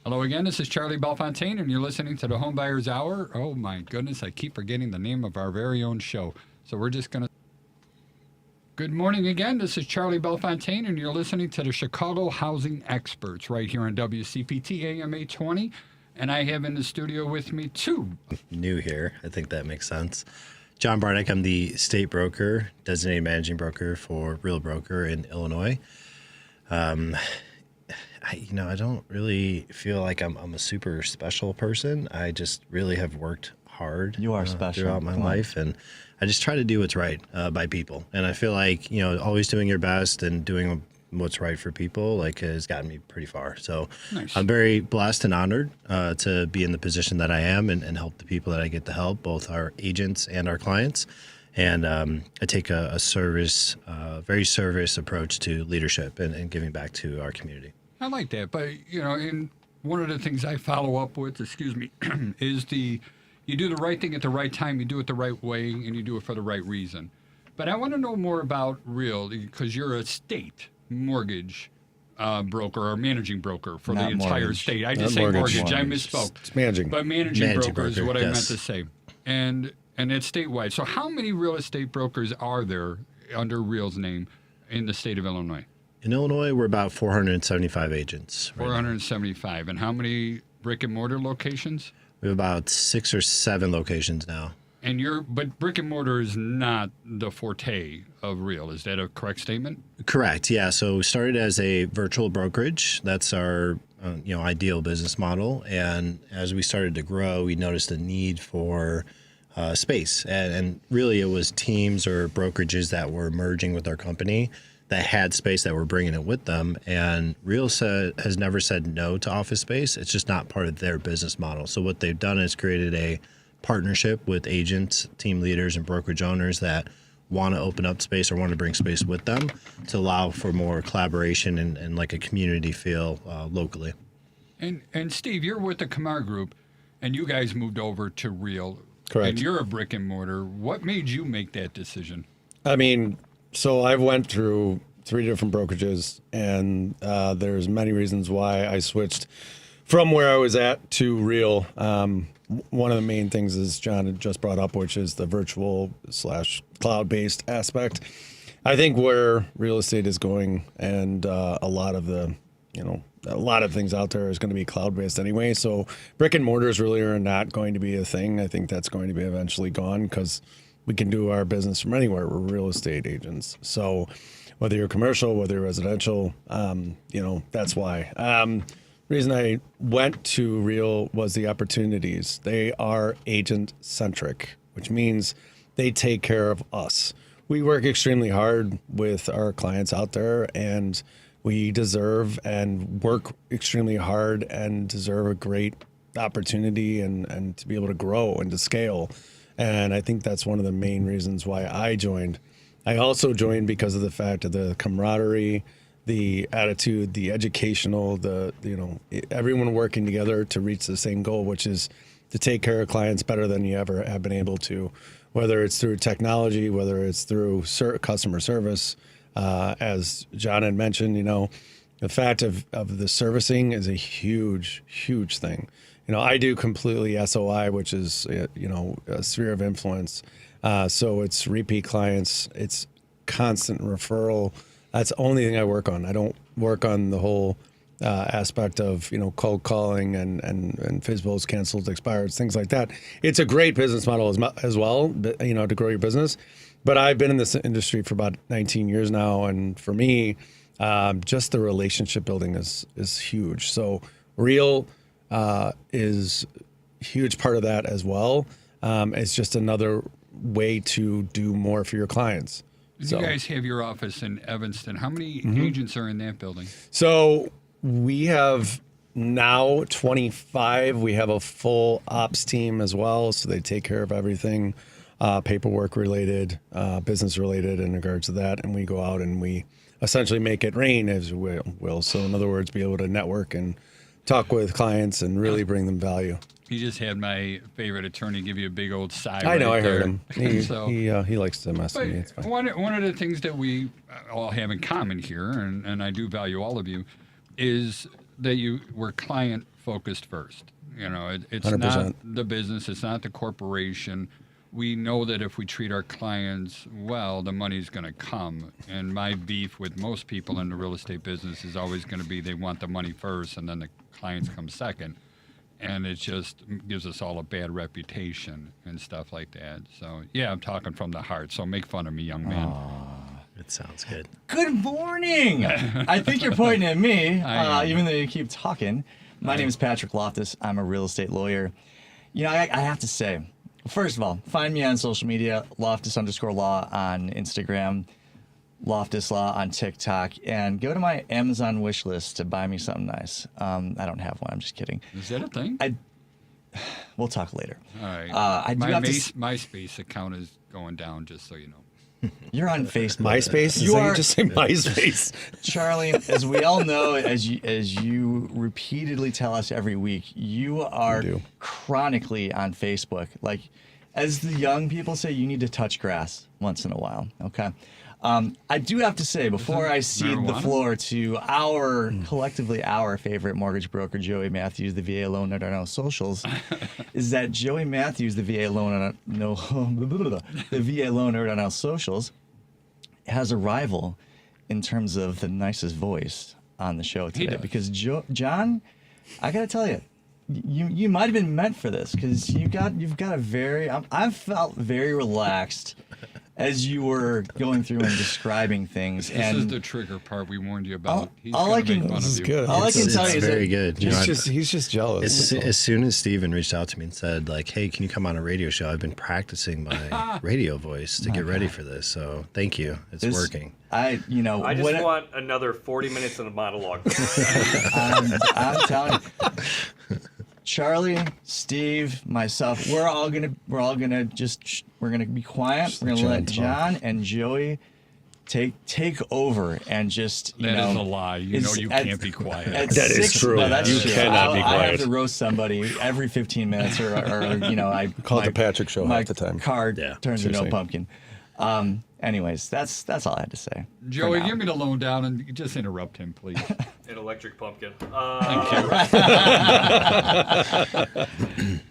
Hello again, this is Charlie Bellefontaine, and you're listening to the Home Buyers Hour. Oh my goodness, I keep forgetting the name of our very own show. So we're just going to... Good morning again, this is Charlie Bellefontaine, and you're listening to the Chicago Housing Experts right here on WCPT AM 820. And I have in the studio with me two. New here, I think that makes sense. John Barnick, I'm the state broker, designated managing broker for Real Broker in Illinois. I don't really feel like I'm a super special person. I just really have worked hard. You are special throughout my life, and I just try to do what's right by people. And I feel like always doing your best and doing what's right for people has gotten me pretty far. So nice. I'm very blessed and honored to be in the position that I am and help the people that I get to help, both our agents and our clients. And I take a very service approach to leadership and giving back to our community. I like that, but and one of the things I follow up with, is you do the right thing at the right time, you do it the right way, and you do it for the right reason. But I want to know more about Real, because you're a state mortgage broker or managing broker for the entire state. I just say mortgage. I misspoke. It's managing. But managing broker is what I meant to say. And it's statewide. So how many real estate brokers are there under Real's name in the state of Illinois? In Illinois, we're about 475 agents. 475. And how many brick and mortar locations? We have about 6 or 7 locations now. But brick and mortar is not the forte of Real. Is that a correct statement? Correct. Yeah. So we started as a virtual brokerage. That's our ideal business model. And as we started to grow, we noticed a need for space. And really, it was teams or brokerages that were merging with our company that had space that were bringing it with them. And Real has never said no to office space. It's just not part of their business model. So what they've done is created a partnership with agents, team leaders, and brokerage owners that want to open up space or want to bring space with them to allow for more collaboration and like a community feel locally. And Steve, you're with the Kamar Group, and you guys moved over to Real. Correct. And you're a brick and mortar. What made you make that decision? So I've went through 3 different brokerages, and there's many reasons why I switched from where I was at to Real. One of the main things is John had just brought up, which is the virtual/cloud-based aspect. I think where real estate is going, and a lot of things out there is going to be cloud-based anyway. So brick and mortars really are not going to be a thing. I think that's going to be eventually gone because we can do our business from anywhere. We're real estate agents. So whether you're commercial, whether you're residential, that's why. Reason I went to Real was the opportunities. They are agent-centric, which means they take care of us. We work extremely hard with our clients out there, and we deserve and work extremely hard and deserve a great opportunity and to be able to grow and to scale. And I think that's one of the main reasons why I joined. I also joined because of the fact of the camaraderie, the attitude, the educational, everyone working together to reach the same goal, which is to take care of clients better than you ever have been able to, whether it's through technology, whether it's through customer service. As John had mentioned, the fact of the servicing is a huge, huge thing. I do completely SOI, which is, a sphere of influence. So it's repeat clients. It's constant referral. That's the only thing I work on. I don't work on the whole aspect of, cold calling and FISBOs, canceled, expired, things like that. It's a great business model as well, to grow your business. But I've been in this industry for about 19 years now. And for me, just the relationship building is huge. So Real is a huge part of that as well. It's just another way to do more for your clients. You guys have your office in Evanston. How many agents are in that building? So we have now 25. We have a full ops team as well. So they take care of everything, paperwork related, business related in regards to that. And we go out and we essentially make it rain, as we will. So in other words, be able to network and talk with clients and really bring them value. You just had my favorite attorney give you a big old sigh. I know, right I heard there. him. He likes to mess with me. It's fine. One of the things that we all have in common here, and I do value all of you, is that you were client focused first. It's 100%. not the business. It's not the corporation. We know that if we treat our clients well, the money's going to come. And my beef with most people in the real estate business is always going to be they want the money first and then the clients come second. And it just gives us all a bad reputation and stuff like that. So, yeah, I'm talking from the heart. So make fun of me, young man. It sounds good. Good morning. I think you're pointing at me, I am. even though you keep talking. My name is Patrick Loftus. I'm a real estate lawyer. I have to say, first of all, find me on social media, Loftus_law on Instagram, Loftus Law on TikTok, and go to my Amazon wish list to buy me something nice. I don't have one. I'm just kidding. Is that a thing? We'll talk later. All right. I do My have to MySpace account is going down, just so you know. You're on Facebook. MySpace? You You are just say MySpace. Charlie, as we all know, as you repeatedly tell us every week, you are do. chronically on Facebook. Like, as the young people say, you need to touch grass once in a while. Okay. I do have to say, before I cede the marijuana? floor to collectively our favorite mortgage broker, Joey Mathews, the VA loan nerd on our socials, is that Joey Mathews, the VA loan the VA loan nerd on our socials, has a rival in terms of the nicest voice on the show today. does. Because John, I gotta tell you, you might have been meant for this because you've got a very. I felt very relaxed as you were going through and describing things. This and is the trigger part we warned you about. He's all gonna I can- make fun This of is you. good. all I can tell It's you is very that good. You know, He's just jealous. as soon as Steven reached out to me and said, like, hey, can you come on a radio show? I've been practicing my radio voice to get ready for this. So thank you. It's this- working. I just when- want another 40 minutes in the monologue. I'm telling you, Charlie, Steve, myself, we're all gonna be quiet. We're gonna let John and Joey take over and just That is a lie. You know you can't be quiet. That is true. You cannot be I have quiet. to roast somebody every 15 minutes, or I Call it the Patrick Show my half the time. card Yeah, turns into no seriously. pumpkin. Anyways, that's all I had to say. Joey, for now. give me the lowdown and just interrupt him, please. An electric pumpkin. Thank you.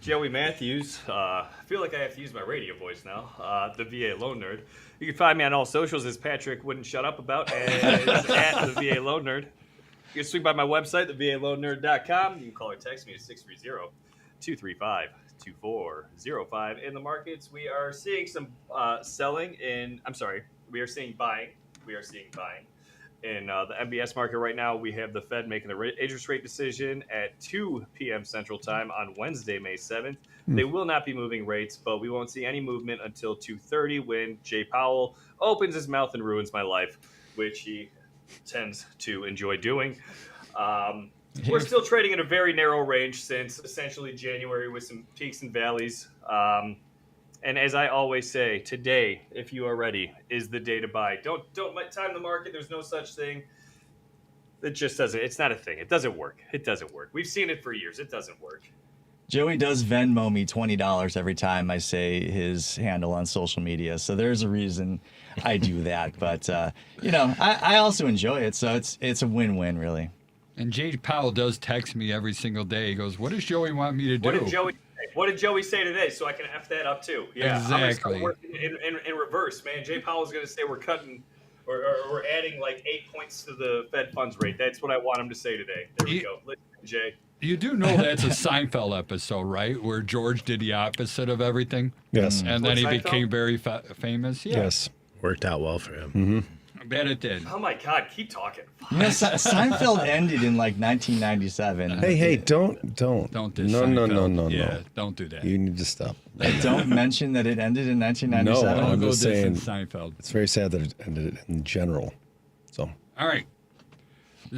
Joey Mathews. I feel like I have to use my radio voice now. The VA Loan Nerd. You can find me on all socials as Patrick wouldn't shut up about, as at the VA Loan Nerd. You can swing by my website, thevaloannerd.com. You can call or text me at 630-235-2405. In the markets, we are seeing some selling in, we are seeing buying. We are seeing buying. In the MBS market right now, we have the Fed making the interest rate decision at 2 p.m. Central Time on Wednesday, May 7th. They will not be moving rates, but we won't see any movement until 2:30 when Jay Powell opens his mouth and ruins my life, which he tends to enjoy doing. We're still trading in a very narrow range since essentially January with some peaks and valleys. And as I always say, today, if you are ready, is the day to buy. Don't time the market. There's no such thing. It just doesn't. It's not a thing. It doesn't work. It doesn't work. We've seen it for years. It doesn't work. Joey does Venmo me $20 every time I say his handle on social media, so there's a reason I do that. But I also enjoy it, so it's a win-win, really. And Jay Powell does text me every single day. He goes, "What does Joey want me to do?" What did Joey say today? So I can F that up too. Yeah, I'm gonna Exactly. start working in reverse, man. Jay Powell's gonna say we're cutting or we're adding like 8 points to the Fed funds rate. That's what I want him to say today. There we go. Listen, Jay. You do know that's a Seinfeld episode, right? Where George did the opposite of everything. Yes. And then he Seinfeld? became very famous. Yeah. Yes. Worked out well for him. I bet it did. Oh my God, keep talking. Seinfeld ended in like 1997. Hey, don't. Don't diss No. Yeah, don't do that. You need to stop. Don't mention that it ended in 1997. No, Don't I'm go just dissing saying- Seinfeld. It's very sad that it ended in general. So All right.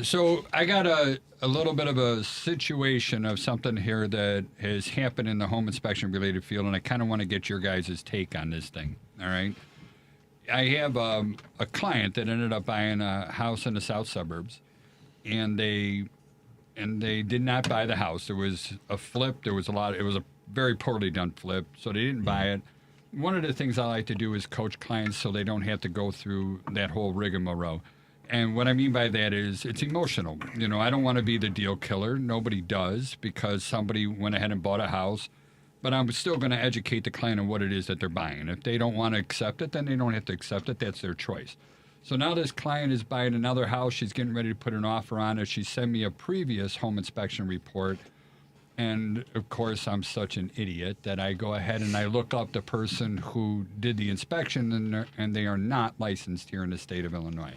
So I got a little bit of a situation of something here that has happened in the home inspection related field, and I kind of want to get your guys' take on this thing. All right. I have a client that ended up buying a house in the south suburbs, and they did not buy the house. There was a flip. It was a very poorly done flip, so they didn't buy it. One of the things I like to do is coach clients so they don't have to go through that whole rigmarole. And what I mean by that is it's emotional. You know, I don't want to be the deal killer. Nobody does, because somebody went ahead and bought a house. But I'm still going to educate the client on what it is that they're buying. If they don't want to accept it, then they don't have to accept it. That's their choice. So now this client is buying another house. She's getting ready to put an offer on it. She sent me a previous home inspection report. And, of course, I'm such an idiot that I go ahead and I look up the person who did the inspection, and they are not licensed here in the state of Illinois.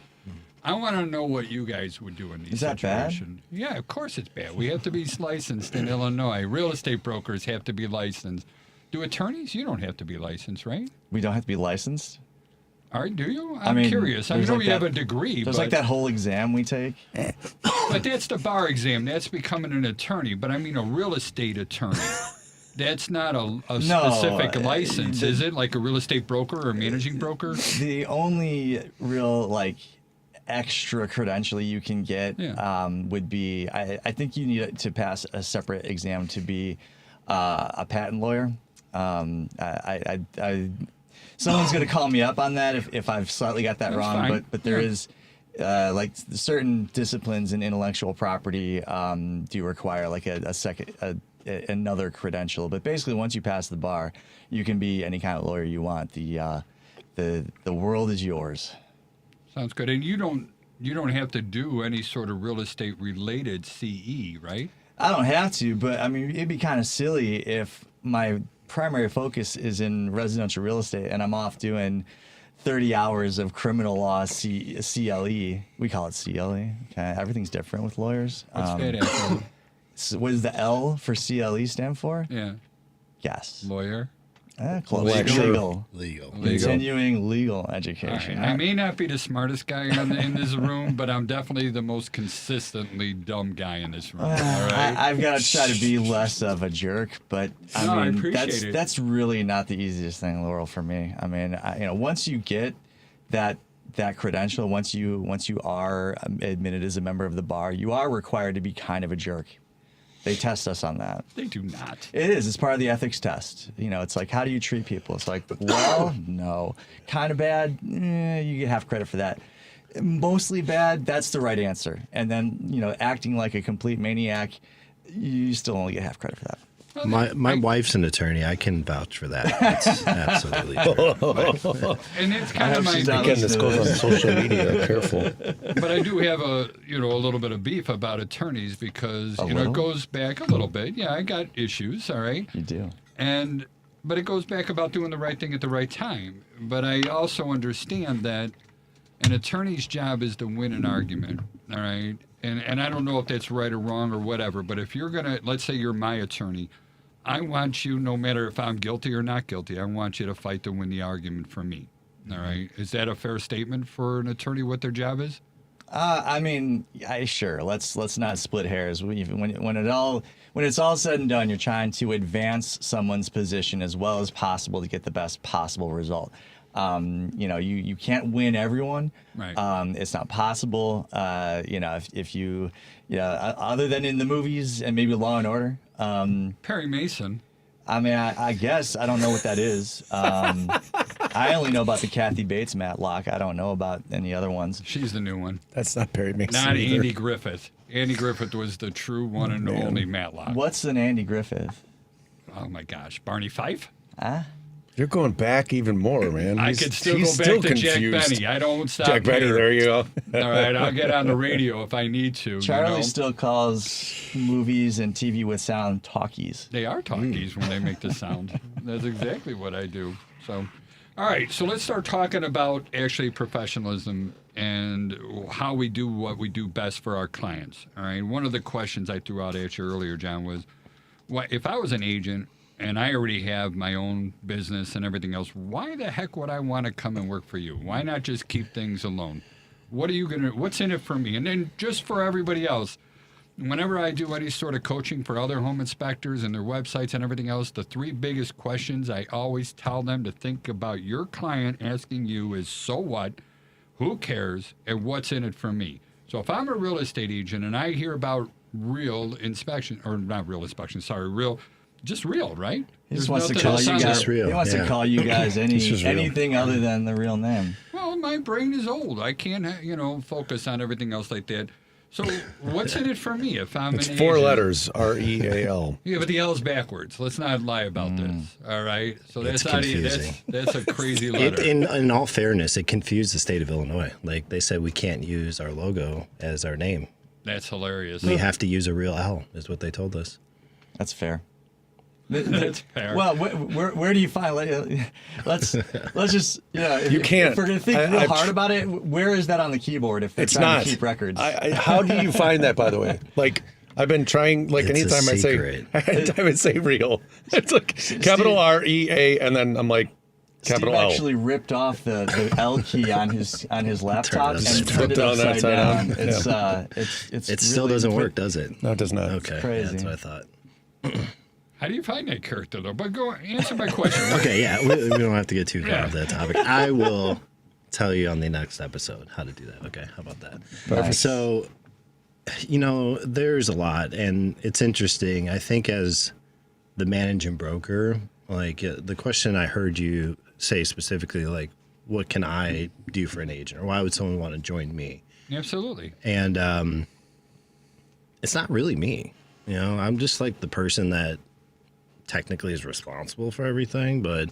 I want to know what you guys would do in these Is that bad? situations. Yeah, of course it's bad. We have to be licensed in Illinois. Real estate brokers have to be licensed. Do attorneys? You don't have to be licensed, right? We don't have to be licensed. All right, do you? I I'm mean, curious. I there's know like you have that- a degree, There's but, like that whole exam we take. but that's the bar exam. That's becoming an attorney. But I mean a real estate attorney. That's not a No, specific license, is it? Like a real estate broker or a managing broker? The only real like extra credential you can get Yeah. would be I think you need to pass a separate exam to be a patent lawyer. Someone's going to call me up on that if I've slightly got that That's wrong, fine. but there Yeah. is like certain disciplines in intellectual property do require like another credential. But basically, once you pass the bar, you can be any kind of lawyer you want. The world is yours. Sounds good. And you don't have to do any sort of real estate related CE, right? I don't have to, but I mean, it'd be kind of silly if my primary focus is in residential real estate and I'm off doing 30 hours of criminal law CLE. We call it CLE. Okay, everything's different with lawyers. What's that actually? So what does the L for CLE stand for? Yeah. Yes. Lawyer. Close. Legal. Legal. Continuing legal All education. right. I may not be the smartest guy in this room, but I'm definitely the most consistently dumb guy in this room. All right. I've got to try to be less of a jerk, but No, I I mean appreciate it. that's really not the easiest thing in the world for me. I mean, once you get that credential, once you are admitted as a member of the bar, you are required to be kind of a jerk. They test us on that. They do not. It is. It's part of the ethics test. It's like, how do you treat people? It's like, well, no. Kind of bad, you get half credit for that. Mostly bad, that's the right answer. And then, acting like a complete maniac, you still only get half credit for that. My wife's an attorney. I can vouch for that. That's absolutely true. And it's kind I of hope she's my not Again, this goes on social media. Careful. But I do have a little bit of beef about attorneys because little? it goes back a little bit. Yeah, I got issues, all right. You do. But it goes back about doing the right thing at the right time. But I also understand that an attorney's job is to win an argument, all right? And I don't know if that's right or wrong or whatever, but if you're going to, let's say you're my attorney, I want you, no matter if I'm guilty or not guilty, I want you to fight to win the argument for me, all right? Is that a fair statement for an attorney what their job is? I mean, sure. Let's not split hairs. When it's all said and done, you're trying to advance someone's position as well as possible to get the best possible result. You can't win everyone. Right. It's not possible. If you, other than in the movies and maybe Law and Order. Perry Mason. I mean, I guess I don't know what that is. I only know about the Kathy Bates Matlock. I don't know about any other ones. She's the new one. That's not Perry Mason. Not either. Andy Griffith. Andy Griffith was the true one and only Matlock. What's an Andy Griffith? Oh my gosh, Barney Fife? You're going back even more, man. I could still go back to Jack Benny. I don't stop Jack Benny, here. there you go. All right, I'll get on the radio if I need to. Charlie still calls movies and TV with sound talkies. They are talkies when they make the sound. That's exactly what I do. So, all right, so let's start talking about actually professionalism and how we do what we do best for our clients. All right, one of the questions I threw out at you earlier, John, was if I was an agent and I already have my own business and everything else, why the heck would I want to come and work for you? Why not just keep things alone? What's in it for me? And then just for everybody else, whenever I do any sort of coaching for other home inspectors and their websites and everything else, the three biggest questions I always tell them to think about your client asking you is, so what, who cares, and what's in it for me? So if I'm a real estate agent and I hear about real inspection, or not real inspection, sorry, just real, right? He just There's wants to nothing call else you on guys. Just real, He wants yeah. to call you guys It's just real. anything other than the real name. Well, my brain is old. I can't, focus on everything else like that. So what's in it for me if I'm It's an 4 agent? letters, REAL. Yeah, but the L's backwards. Let's not lie about this. All right. So It's that's not confusing. that's a crazy letter. In all fairness, it confused the state of Illinois. Like they said, we can't use our logo as our name. That's hilarious. We have to use a real L, is what they told us. That's fair. That's fair. Well, where do you find? Let's just You can't. If we're gonna think real hard about it, where is that on the keyboard? If they're It's trying not. to keep records, How do you find that, by the way? Like, I've been trying, like, It's a anytime secret. I say real. It's like capital REA, and then I'm like, capital Steve L. actually ripped off the L key on his laptop Turned it and upside put it down. upside Upside down. down. It's It still really doesn't quick. work, does it? No, it does not. Okay, crazy. that's what I thought. How do you find that character though? But go answer my question. Okay, yeah, we don't have to get too far off that topic. I will tell you on the next episode how to do that. Okay, how about that? Nice. So, there's a lot, and it's interesting. I think as the managing broker, like the question I heard you say specifically, like, what can I do for an agent, or why would someone want to join me? Absolutely. And it's not really me. I'm just like the person that technically is responsible for everything, but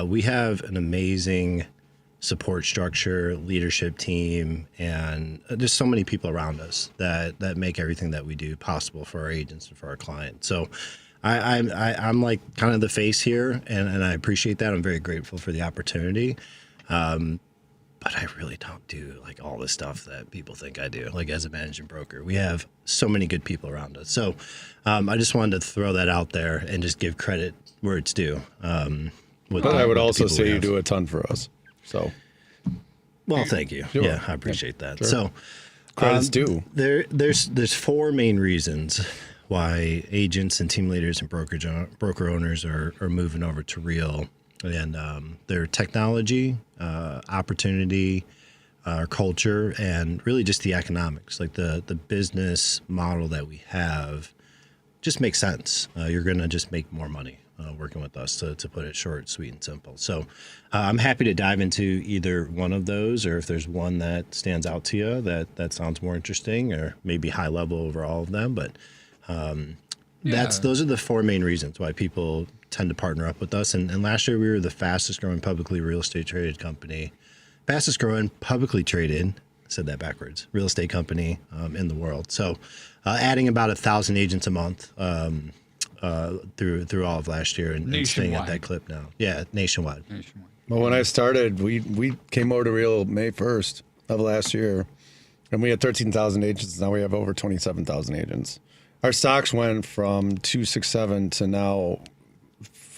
we have an amazing support structure, leadership team, and just so many people around us that make everything that we do possible for our agents and for our clients. So I'm like kind of the face here, and I appreciate that. I'm very grateful for the opportunity. But I really don't do like all the stuff that people think I do, like as a managing broker. We have so many good people around us. So I just wanted to throw that out there and just give credit where it's due. But I would also say you do a ton for us. So, Well, thank you. Sure. Yeah, I appreciate that. Sure. So credit's due. there's 4 main reasons why agents and team leaders and broker owners are moving over to Real. And their technology, opportunity, our culture, and really just the economics, like the business model that we have just makes sense. You're going to just make more money working with us, to put it short, sweet, and simple. So I'm happy to dive into either one of those, or if there's one that stands out to you that sounds more interesting, or maybe high level over all of them. But those are the 4 main reasons why people tend to partner up with us. And last year we were the fastest growing publicly real estate traded company, fastest growing publicly traded, said that backwards, real estate company in the world. So adding about 1,000 agents a month through all of last year, and staying at that clip now. Yeah, nationwide. Well, when I started, we came over to Real May 1st of last year, and we had 13,000 agents. Now we have over 27,000 agents. Our stocks went from 267 to now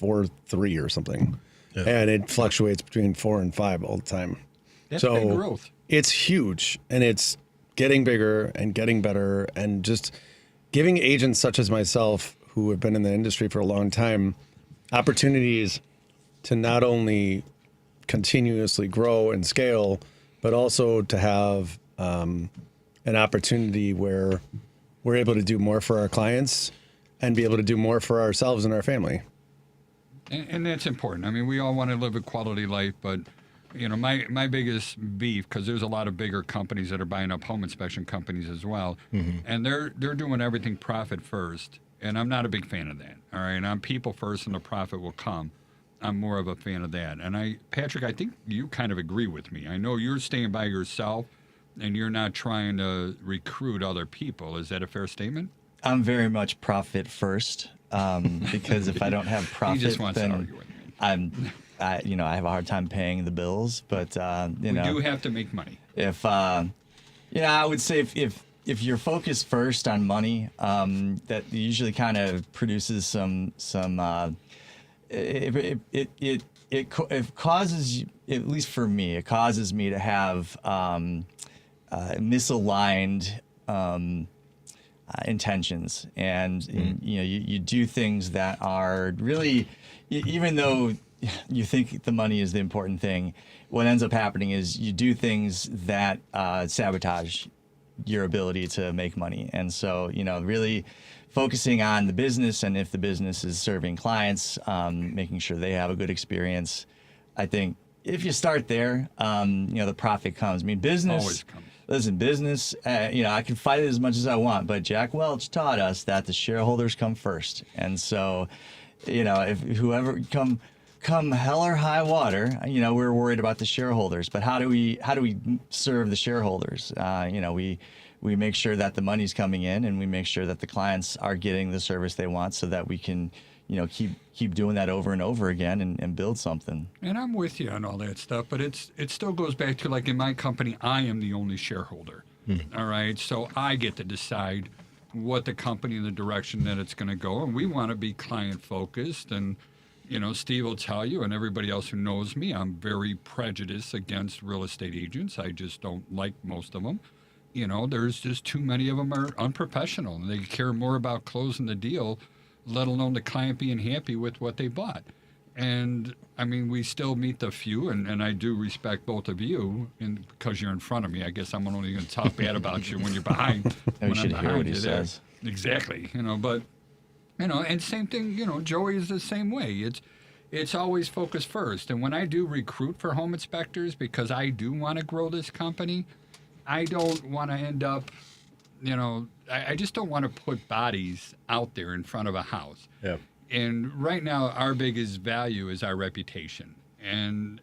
4.3 or something, and it fluctuates between 4 and 5 all the time. That's big growth. It's huge, and it's getting bigger and getting better, and just giving agents such as myself who have been in the industry for a long time opportunities to not only continuously grow and scale, but also to have an opportunity where we're able to do more for our clients and be able to do more for ourselves and our family. And that's important. I mean, we all want to live a quality life, but my biggest beef, because there's a lot of bigger companies that are buying up home inspection companies as well, and they're doing everything profit first, and I'm not a big fan of that. All right, I'm people first, and the profit will come. I'm more of a fan of that. And Patrick, I think you kind of agree with me. I know you're staying by yourself, and you're not trying to recruit other people. Is that a fair statement? I'm very much profit first, because if I don't have profit, He just wants to then argue with me. I have a hard time paying the bills. But We do have to make money. if I would say if you're focused first on money, that usually kind of produces some it causes, at least for me, it causes me to have misaligned intentions, and you do things that are really, even though you think the money is the important thing, what ends up happening is you do things that sabotage your ability to make money. And so really focusing on the business, and if the business is serving clients, making sure they have a good experience, I think if you start there, the profit comes. I mean, business. Always comes. Listen, business. I can fight it as much as I want, but Jack Welch taught us that the shareholders come first, and so, if whoever come hell or high water, we're worried about the shareholders. But how do we serve the shareholders? We make sure that the money's coming in, and we make sure that the clients are getting the service they want, so that we can, keep doing that over and over again and build something. And I'm with you on all that stuff, but it still goes back to, like, in my company, I am the only shareholder. All right, so I get to decide what the company and the direction that it's going to go, and we want to be client focused. And Steve will tell you, and everybody else who knows me, I'm very prejudiced against real estate agents. I just don't like most of them. There's just too many of them are unprofessional, and they care more about closing the deal, let alone the client being happy with what they bought. And I mean, we still meet the few, and I do respect both of you, and because you're in front of me, I guess I'm only going to talk bad about you when you're behind. You should hear what he says. Exactly, but and same thing, Joey is the same way. It's always focus first. And when I do recruit for home inspectors, because I do want to grow this company, I don't want to end up, I just don't want to put bodies out there in front of a house. Yeah. And right now, our biggest value is our reputation. And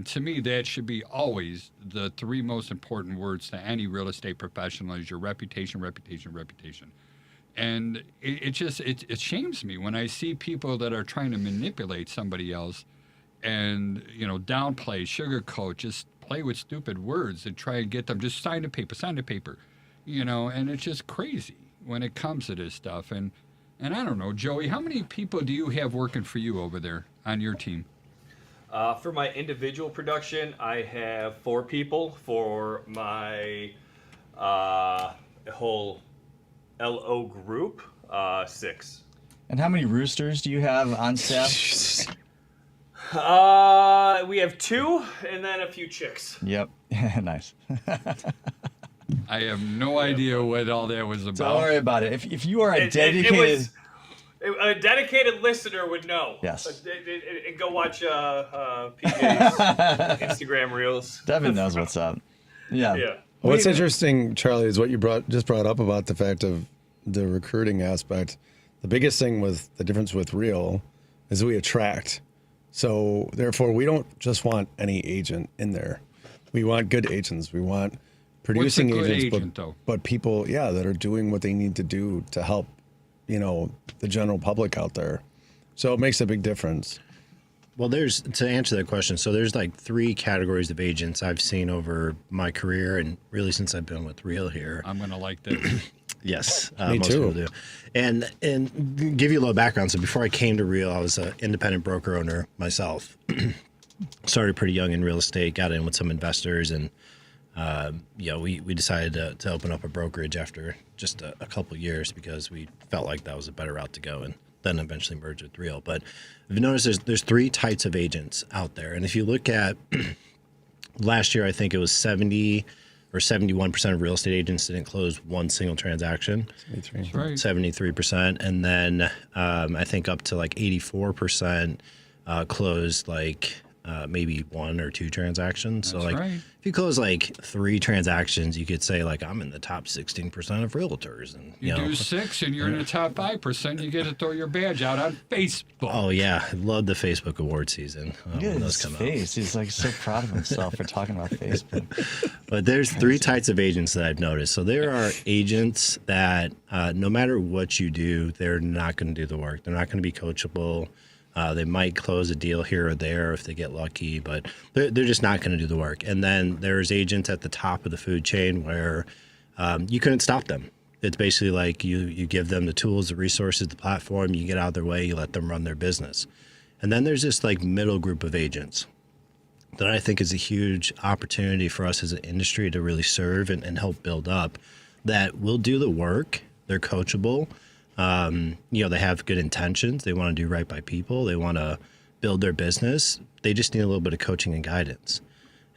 to me, that should be always the three most important words to any real estate professional is your reputation, reputation, reputation. And it shames me when I see people that are trying to manipulate somebody else and, downplay, sugarcoat, just play with stupid words and try and get them, just sign the paper, and it's just crazy when it comes to this stuff. And I don't know, Joey, how many people do you have working for you over there on your team? For my individual production, I have 4 people. For my whole LO group, 6. And how many roosters do you have on staff? We have 2, and then a few chicks. Yep. Nice. I have no idea what all that was about. Don't worry about it. If you are a A dedicated listener would know. Yes. And go watch PJ's Instagram reels. Devin knows what's up. Yeah. Yeah. What's interesting, Charlie, is what you just brought up about the fact of the recruiting aspect. The biggest thing with the difference with Real is we attract. So therefore, we don't just want any agent in there. We want good agents. We want producing What's a good agents, agent, though? but people, that are doing what they need to do to help, the general public out there. So it makes a big difference. Well, to answer that question, so there's like 3 categories of agents I've seen over my career, and really since I've been with Real here. I'm going to like this. Yes, Me most too. people do. And give you a little background. So before I came to Real, I was an independent broker owner myself. Started pretty young in real estate, got in with some investors, and we decided to open up a brokerage after just a couple years because we felt like that was a better route to go, and then eventually merged with Real. But if you notice, there's 3 types of agents out there, and if you look at last year, I think it was 70 or 71% of real estate agents didn't close one single transaction. That's right. 73%, and then I think up to like 84% closed like maybe 1 or 2 transactions. So That's like right. if you close like 3 transactions, you could say like I'm in the top 16% of realtors, and You do 6 and you're in the top 5%, you get to throw your badge out on Facebook. Oh yeah, I love the Facebook award season. Look at his face. He's like so proud of himself for talking about Facebook. But there's 3 types of agents that I've noticed. So there are agents that no matter what you do, they're not going to do the work. They're not going to be coachable. They might close a deal here or there if they get lucky, but they're just not going to do the work. And then there's agents at the top of the food chain where you couldn't stop them. It's basically like you give them the tools, the resources, the platform, you get out of their way, you let them run their business. And then there's this like middle group of agents that I think is a huge opportunity for us as an industry to really serve and help build up, that will do the work. They're coachable. They have good intentions. They want to do right by people. They want to build their business. They just need a little bit of coaching and guidance.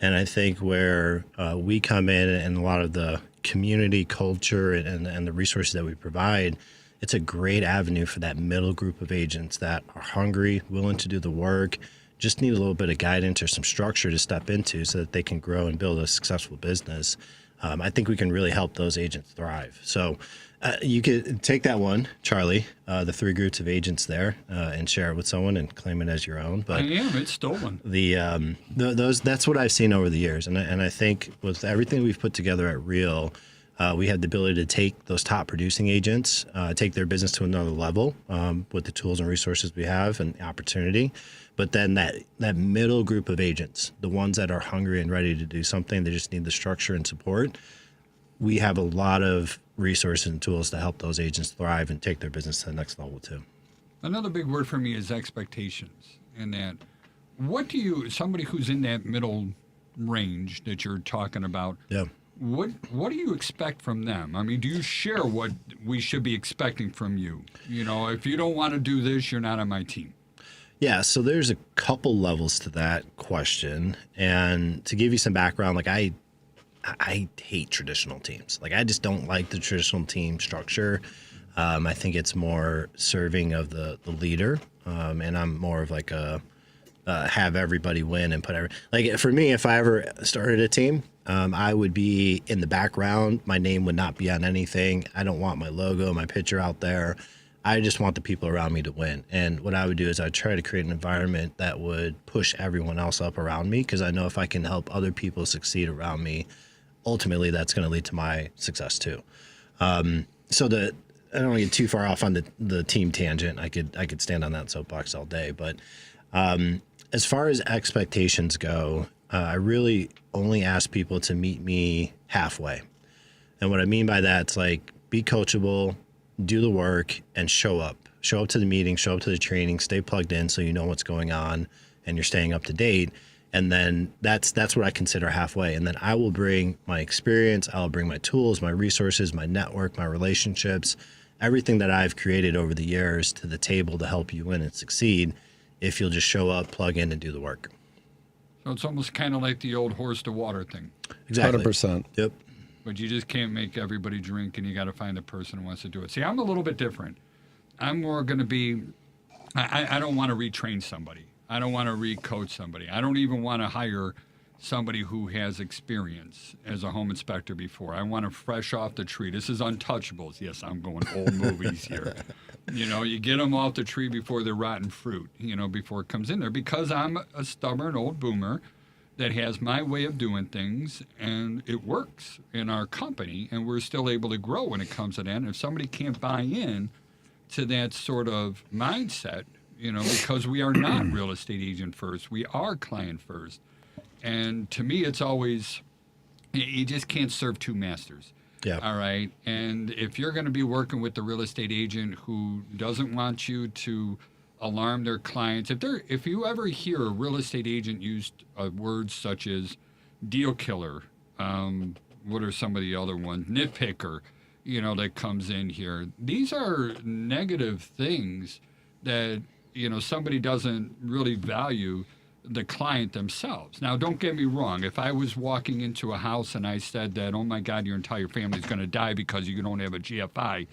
And I think where we come in and a lot of the community culture and the resources that we provide, it's a great avenue for that middle group of agents that are hungry, willing to do the work, just need a little bit of guidance or some structure to step into so that they can grow and build a successful business, I think we can really help those agents thrive. So you could take that one, Charlie, the 3 groups of agents there, and share it with someone and claim it as your own. But it's stolen. That's what I've seen over the years. And I think with everything we've put together at Real, we have the ability to take those top producing agents, take their business to another level with the tools and resources we have and opportunity. But then that middle group of agents, the ones that are hungry and ready to do something, they just need the structure and support. We have a lot of resources and tools to help those agents thrive and take their business to the next level too. Another big word for me is expectations. And that, somebody who's in that middle range that you're talking about, Yeah. what do you expect from them? I mean, do you share what we should be expecting from you? If you don't want to do this, you're not on my team. Yeah, so there's a couple levels to that question. And to give you some background, like I hate traditional teams. Like I just don't like the traditional team structure. I think it's more serving of the leader. And I'm more of like a have everybody win and like for me, if I ever started a team, I would be in the background. My name would not be on anything. I don't want my logo, my picture out there. I just want the people around me to win. And what I would do is I'd try to create an environment that would push everyone else up around me, because I know if I can help other people succeed around me, ultimately that's going to lead to my success too. I don't want to get too far off on the team tangent. I could stand on that soapbox all day. But as far as expectations go, I really only ask people to meet me halfway. And what I mean by that, it's like be coachable, do the work, and show up. Show up to the meeting, show up to the training, stay plugged in so you know what's going on and you're staying up to date. And then that's what I consider halfway. And then I will bring my experience, I'll bring my tools, my resources, my network, my relationships, everything that I've created over the years to the table to help you win and succeed if you'll just show up, plug in, and do the work. So it's almost kind of like the old horse to water thing. Exactly. 100%. Yep. But you just can't make everybody drink, and you got to find a person who wants to do it. See, I'm a little bit different. I'm more going to be, I don't want to retrain somebody. I don't want to re-coach somebody. I don't even want to hire somebody who has experience as a home inspector before. I want to fresh off the tree. This is Untouchables. Yes, I'm going old movies here. You get them off the tree before they're rotten fruit, before it comes in there, because I'm a stubborn old boomer that has my way of doing things, and it works in our company, and we're still able to grow when it comes to that. And if somebody can't buy in to that sort of mindset, because we are not real estate agent first, we are client first. And to me, it's always, you just can't serve two masters. Yeah. All right. And if you're going to be working with the real estate agent who doesn't want you to alarm their clients, if you ever hear a real estate agent use words such as deal killer, what are some of the other ones? Nitpicker, that comes in here. These are negative things that, somebody doesn't really value the client themselves. Now, don't get me wrong. If I was walking into a house and I said that, oh my God, your entire family's going to die because you don't have a GFI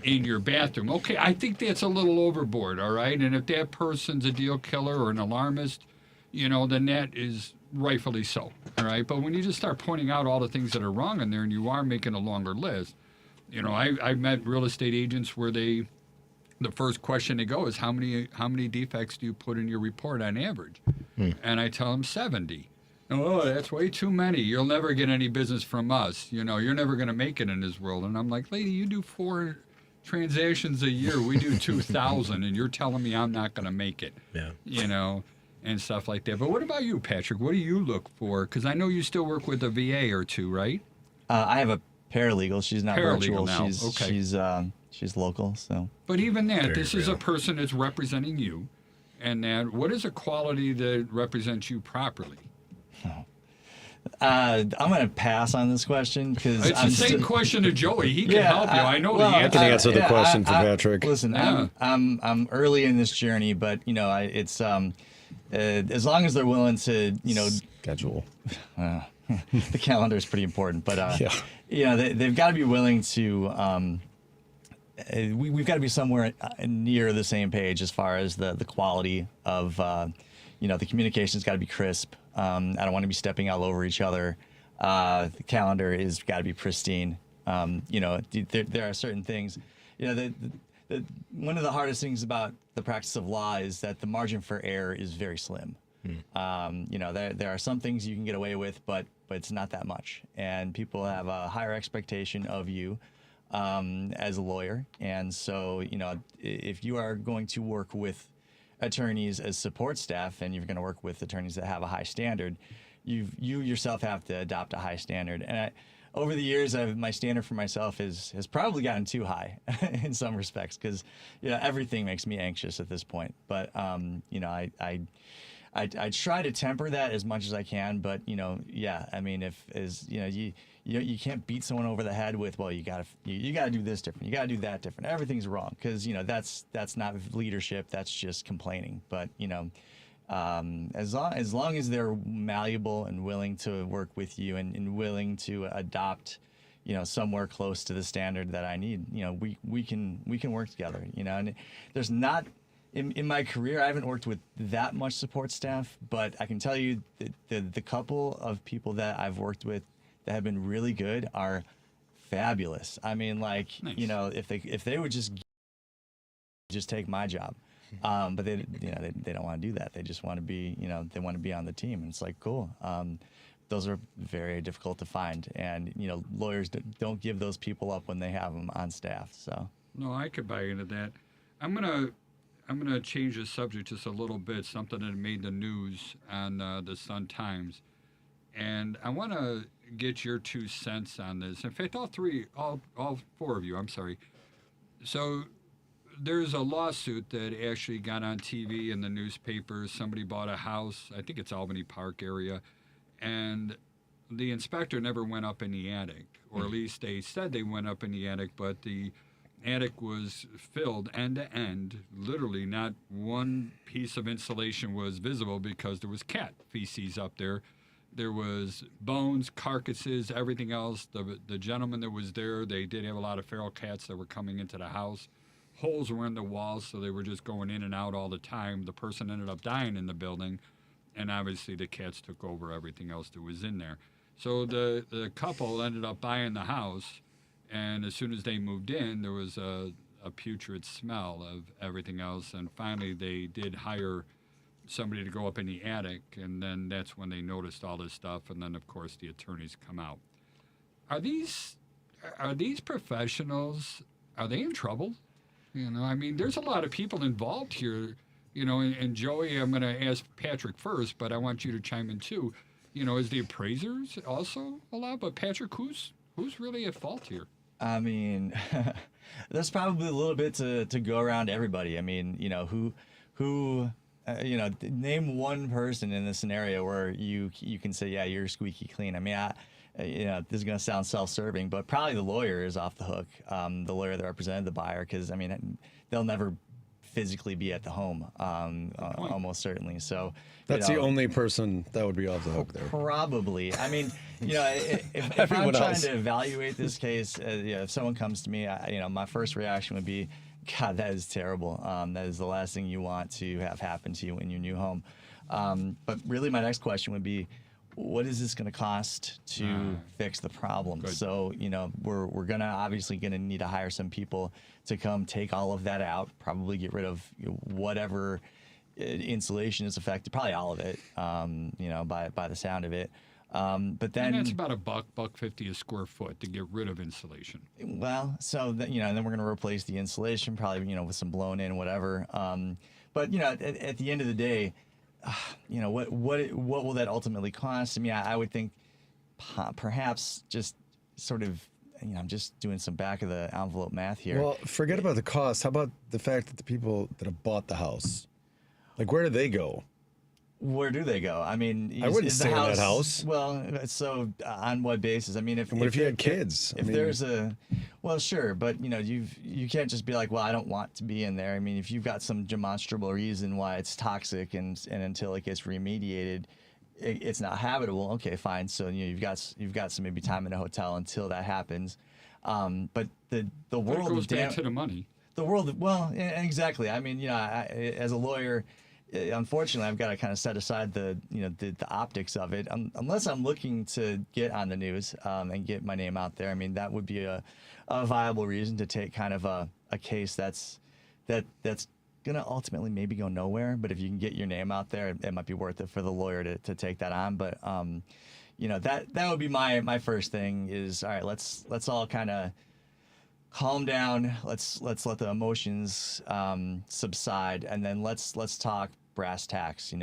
in your bathroom, okay, I think that's a little overboard, all right? And if that person's a deal killer or an alarmist, then that is rightfully so, all right? But when you just start pointing out all the things that are wrong in there and you are making a longer list, I've met real estate agents where the first question they go is, how many defects do you put in your report on average? And I tell them 70. Oh, that's way too many. You'll never get any business from us. You're never going to make it in this world. And I'm like, lady, you do 4 transactions a year. We do 2,000, and you're telling me I'm not going to make it. Yeah. And stuff like that. But what about you, Patrick? What do you look for? Because I know you still work with a VA or two, right? I have a paralegal. She's not virtual. Now. She's local. So. But even that, Very this is real. a person that's representing you. And that, what is a quality that represents you properly? I'm going to pass on this question because It's the same question to Joey. He can help you. I know the I answer. can answer the question for Patrick. Listen, Yeah. I'm early in this journey, but it's as long as they're willing to Schedule. the calendar is pretty important, but Yeah. they've got to be willing to. We've got to be somewhere near the same page as far as the quality of the communication's got to be crisp. I don't want to be stepping all over each other. The calendar is got to be pristine. There are certain things, one of the hardest things about the practice of law is that the margin for error is very slim. There are some things you can get away with, but it's not that much. And people have a higher expectation of you as a lawyer. And so, if you are going to work with attorneys as support staff and you're going to work with attorneys that have a high standard, you yourself have to adopt a high standard. And over the years, my standard for myself has probably gotten too high in some respects because everything makes me anxious at this point. But I try to temper that as much as I can. But you can't beat someone over the head with, well, you gotta do this different, you gotta do that different. Everything's wrong because that's not leadership. That's just complaining. But as long as they're malleable and willing to work with you and willing to adopt, somewhere close to the standard that I need, we can work together. And there's not in my career, I haven't worked with that much support staff, but I can tell you that the couple of people that I've worked with that have been really good are fabulous. I mean, like, nice. If they would just take my job. But they don't want to do that. They just want to be, they want to be on the team. And it's like, cool. Those are very difficult to find. And, lawyers don't give those people up when they have them on staff. So. No, I could buy into that. I'm gonna change the subject just a little bit. Something that made the news on the Sun Times, and I want to get your 2 cents on this. In fact, all 4 of you. I'm sorry. So there's a lawsuit that actually got on TV and the newspapers. Somebody bought a house. I think it's Albany Park area, and the inspector never went up in the attic, or at least they said they went up in the attic, but the attic was filled end to end. Literally, not one piece of insulation was visible because there was cat feces up there. There was bones, carcasses, everything else. The gentleman that was there, they did have a lot of feral cats that were coming into the house. Holes were in the walls, so they were just going in and out all the time. The person ended up dying in the building, and obviously the cats took over everything else that was in there. So the couple ended up buying the house, and as soon as they moved in, there was a putrid smell of everything else, and finally they did hire somebody to go up in the attic, and then that's when they noticed all this stuff, and then, of course, the attorneys come out. Are these professionals, are they in trouble? I mean, there's a lot of people involved here, and Joey, I'm going to ask Patrick first, but I want you to chime in too. Is the appraisers also allowed? But Patrick, who's really at fault here? I mean, there's probably a little bit to go around everybody. I mean, name one person in this scenario where you can say, yeah, you're squeaky clean. I mean, this is going to sound self-serving, but probably the lawyer is off the hook, the lawyer that represented the buyer, because, I mean, they'll never physically be at the home, almost certainly. So that's the only person that would be off the hook there. Probably. I mean, if I'm trying to evaluate this case, if someone comes to me, my first reaction would be, God, that is terrible. That is the last thing you want to have happen to you in your new home. But really, my next question would be, what is this going to cost to fix the problem? Good. So, we're obviously going to need to hire some people to come take all of that out, probably get rid of whatever insulation is affected, probably all of it, by the sound of it. But then, and that's about $1.50 a square foot to get rid of insulation. Well, so that, and then we're going to replace the insulation, probably, with some blown in, whatever. But at the end of the day, what will that ultimately cost? I mean, I would think perhaps just sort of, I'm just doing some back of the envelope math here. Well, forget about the cost. How about the fact that the people that have bought the house, like, where do they go? Where do they go? I mean, I wouldn't stay in that house. Well, so on what basis? I mean, if you had kids? If there's well, sure, but you can't just be like, well, I don't want to be in there. I mean, if you've got some demonstrable reason why it's toxic and until it gets remediated, it's not habitable. Okay, fine. So you've got some maybe time in a hotel until that happens. But the world goes back to the money. The world, well, exactly. I mean, as a lawyer, unfortunately, I've got to kind of set aside the optics of it, unless I'm looking to get on the news and get my name out there. I mean, that would be a viable reason to take kind of a case that's gonna ultimately maybe go nowhere. But if you can get your name out there, it might be worth it for the lawyer to take that on. But that would be my first thing is, all right, let's all kind of calm down. Let's let the emotions subside, and then let's talk brass tacks.